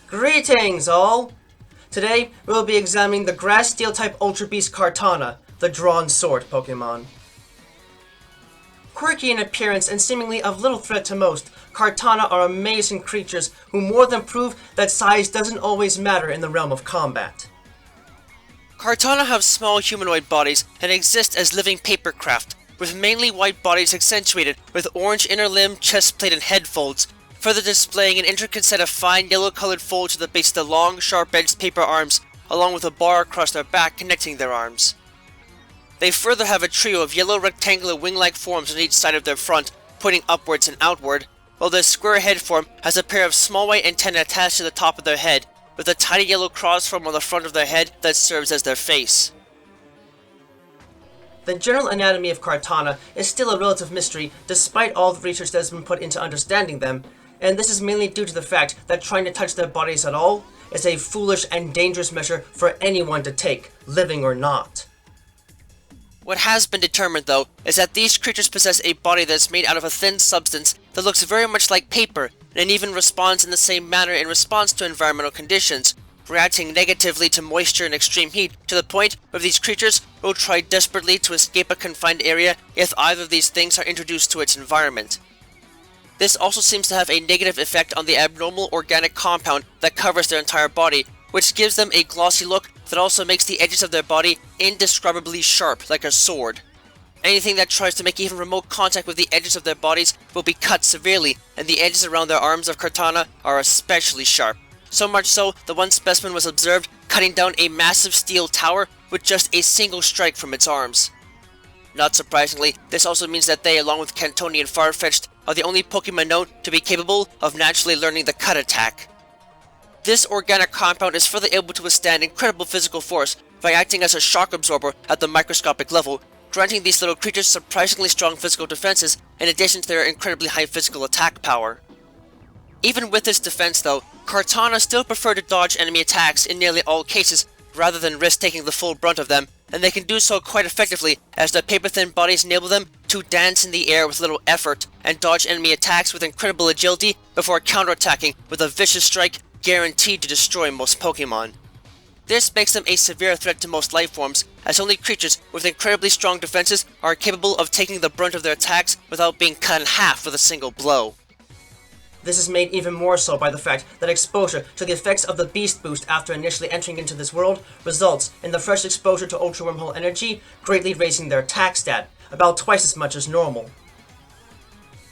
Greetings, all! Today, we'll be examining the Grass Steel type Ultra Beast Kartana, the Drawn Sword Pokémon. Quirky in appearance and seemingly of little threat to most, Kartana are amazing creatures who more than prove that size doesn't always matter in the realm of combat. Kartana have small humanoid bodies and exist as living papercraft, with mainly white bodies accentuated with orange inner limb, chest plate, and head folds, further displaying an intricate set of fine yellow-colored folds to the base of the long, sharp-edged paper arms, along with a bar across their back connecting their arms. They further have a trio of yellow rectangular wing-like forms on each side of their front, pointing upwards and outward, while their square head form has a pair of small white antennae attached to the top of their head, with a tiny yellow cross form on the front of their head that serves as their face. The general anatomy of Kartana is still a relative mystery despite all the research that has been put into understanding them, and this is mainly due to the fact that trying to touch their bodies at all is a foolish and dangerous measure for anyone to take, living or not. What has been determined, though, is that these creatures possess a body that is made out of a thin substance that looks very much like paper, and even responds in the same manner in response to environmental conditions, reacting negatively to moisture and extreme heat, to the point where these creatures will try desperately to escape a confined area if either of these things are introduced to its environment. This also seems to have a negative effect on the abnormal organic compound that covers their entire body, which gives them a glossy look that also makes the edges of their body indescribably sharp, like a sword. Anything that tries to make even remote contact with the edges of their bodies will be cut severely, and the edges around their arms of Kartana are especially sharp. So much so that one specimen was observed cutting down a massive steel tower with just a single strike from its arms. Not surprisingly, this also means that they, along with Cantoni and Farfetch'd, are the only Pokemon known to be capable of naturally learning the cut attack. This organic compound is further able to withstand incredible physical force by acting as a shock absorber at the microscopic level, granting these little creatures surprisingly strong physical defenses in addition to their incredibly high physical attack power. Even with this defense though, Kartana still prefer to dodge enemy attacks in nearly all cases rather than risk taking the full brunt of them, and they can do so quite effectively as their paper-thin bodies enable them to dance in the air with little effort and dodge enemy attacks with incredible agility before counterattacking with a vicious strike guaranteed to destroy most Pokemon. This makes them a severe threat to most life forms, as only creatures with incredibly strong defenses are capable of taking the brunt of their attacks without being cut in half with a single blow. This is made even more so by the fact that exposure to the effects of the Beast Boost after initially entering into this world results in the fresh exposure to Ultra Wormhole energy greatly raising their attack stat, about twice as much as normal.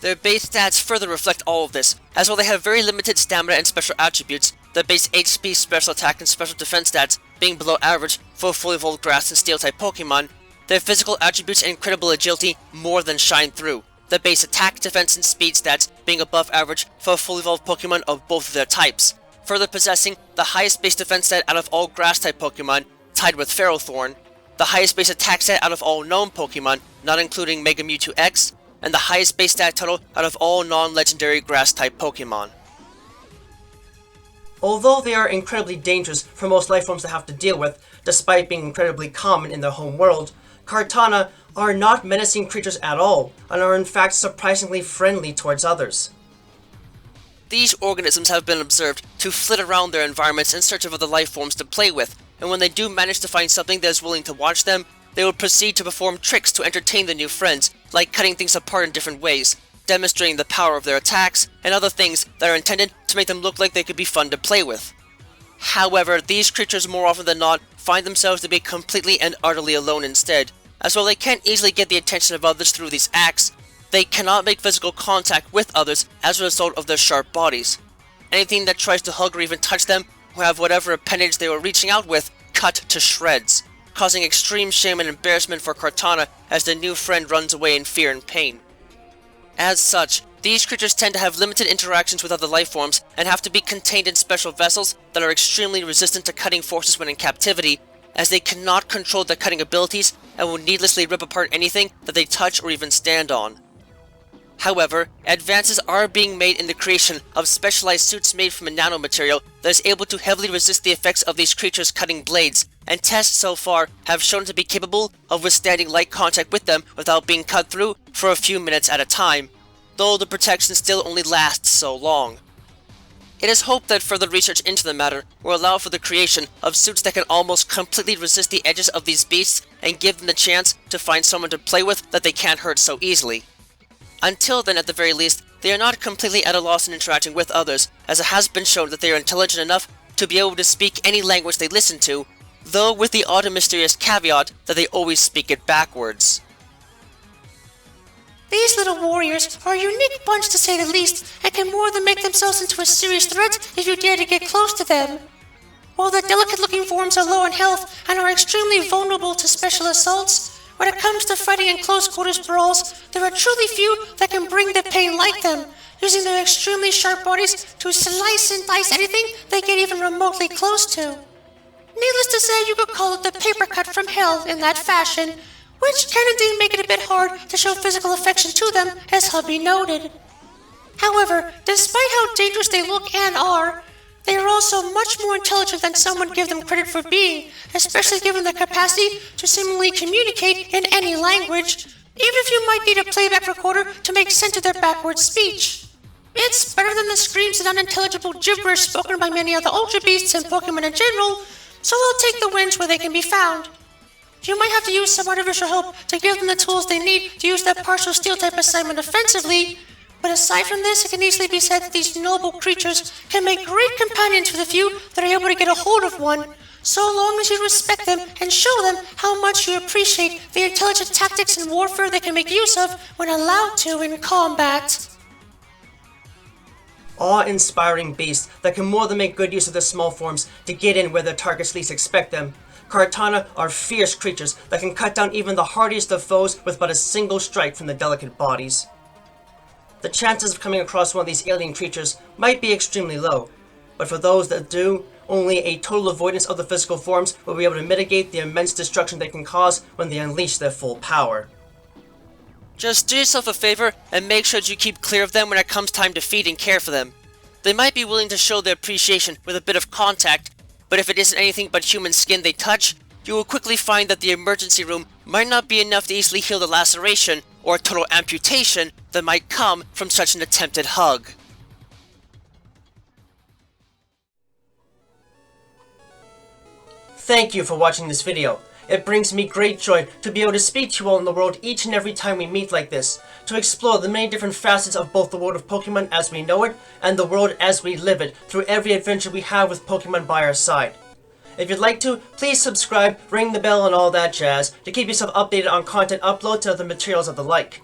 Their base stats further reflect all of this, as while they have very limited stamina and special attributes, their base HP, special attack, and special defense stats being below average for fully evolved grass and steel type Pokemon, their physical attributes and incredible agility more than shine through, their base attack, defense, and speed stats being above average for fully evolved Pokemon of both of their types, further possessing the highest base defense stat out of all grass type Pokemon, tied with Ferrothorn, the highest base attack stat out of all known Pokemon, not including Mega Mewtwo X, and the highest base stat total out of all non-legendary grass-type Pokemon. Although they are incredibly dangerous for most life forms to have to deal with, despite being incredibly common in their home world, Kartana are not menacing creatures at all, and are in fact surprisingly friendly towards others. These organisms have been observed to flit around their environments in search of other life forms to play with, and when they do manage to find something that is willing to watch them, they will proceed to perform tricks to entertain the new friends, like cutting things apart in different ways, demonstrating the power of their attacks, and other things that are intended to make them look like they could be fun to play with. However, these creatures more often than not find themselves to be completely and utterly alone instead, as while they can't easily get the attention of others through these acts, they cannot make physical contact with others as a result of their sharp bodies. Anything that tries to hug or even touch them will have whatever appendage they were reaching out with cut to shreds, causing extreme shame and embarrassment for Kartana as their new friend runs away in fear and pain. As such, these creatures tend to have limited interactions with other life forms and have to be contained in special vessels that are extremely resistant to cutting forces when in captivity, as they cannot control their cutting abilities and will needlessly rip apart anything that they touch or even stand on. However, advances are being made in the creation of specialized suits made from a nanomaterial that is able to heavily resist the effects of these creatures' cutting blades, and tests so far have shown to be capable of withstanding light contact with them without being cut through for a few minutes at a time, though the protection still only lasts so long. It is hoped that further research into the matter will allow for the creation of suits that can almost completely resist the edges of these beasts and give them the chance to find someone to play with that they can't hurt so easily. Until then, at the very least, they are not completely at a loss in interacting with others, as it has been shown that they are intelligent enough to be able to speak any language they listen to, though with the odd and mysterious caveat that they always speak it backwards. These little warriors are a unique bunch to say the least, and can more than make themselves into a serious threat if you dare to get close to them. While the delicate-looking forms are low in health and are extremely vulnerable to special assaults, when it comes to fighting in close-quarters brawls, there are truly few that can bring the pain like them, using their extremely sharp bodies to slice and dice anything they get even remotely close to. Needless to say, you could call it the paper cut from hell in that fashion, which can indeed make it a bit hard to show physical affection to them, as hubby noted. However, despite how dangerous they look and are, they are also much more intelligent than some would give them credit for being, especially given the capacity to seemingly communicate in any language, even if you might need a playback recorder to make sense of their backward speech. It's better than the screams and unintelligible gibberish spoken by many other Ultra Beasts and Pokemon in general, so I'll take the wins where they can be found. You might have to use some artificial help to give them the tools they need to use that partial steel-type assignment offensively, but aside from this, it can easily be said that these noble creatures can make great companions for the few that are able to get a hold of one, so long as you respect them and show them how much you appreciate the intelligent tactics and warfare they can make use of when allowed to in combat. Awe-inspiring beasts that can more than make good use of their small forms to get in where their targets least expect them. Kartana are fierce creatures that can cut down even the hardiest of foes with but a single strike from their delicate bodies. The chances of coming across one of these alien creatures might be extremely low, but for those that do, only a total avoidance of the physical forms will be able to mitigate the immense destruction they can cause when they unleash their full power. Just do yourself a favor and make sure that you keep clear of them when it comes time to feed and care for them. They might be willing to show their appreciation with a bit of contact, but if it isn't anything but human skin they touch, you will quickly find that the emergency room might not be enough to easily heal the laceration or total amputation that might come from such an attempted hug. Thank you for watching this video. It brings me great joy to be able to speak to you all in the world each and every time we meet like this, to explore the many different facets of both the world of Pokemon as we know it, and the world as we live it, through every adventure we have with Pokemon by our side. If you'd like to, please subscribe, ring the bell and all that jazz, to keep yourself updated on content uploads and other materials of the like.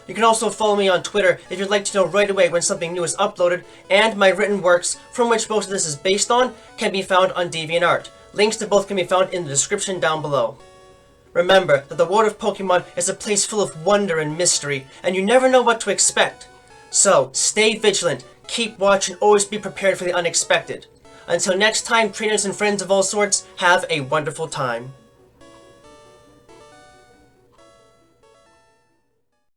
You can also follow me on Twitter if you'd like to know right away when something new is uploaded, and my written works, from which most of this is based on, can be found on DeviantArt. Links to both can be found in the description down below. Remember that the world of Pokemon is a place full of wonder and mystery, and you never know what to expect. So, stay vigilant, keep watch, and always be prepared for the unexpected. Until next time, trainers and friends of all sorts, have a wonderful time.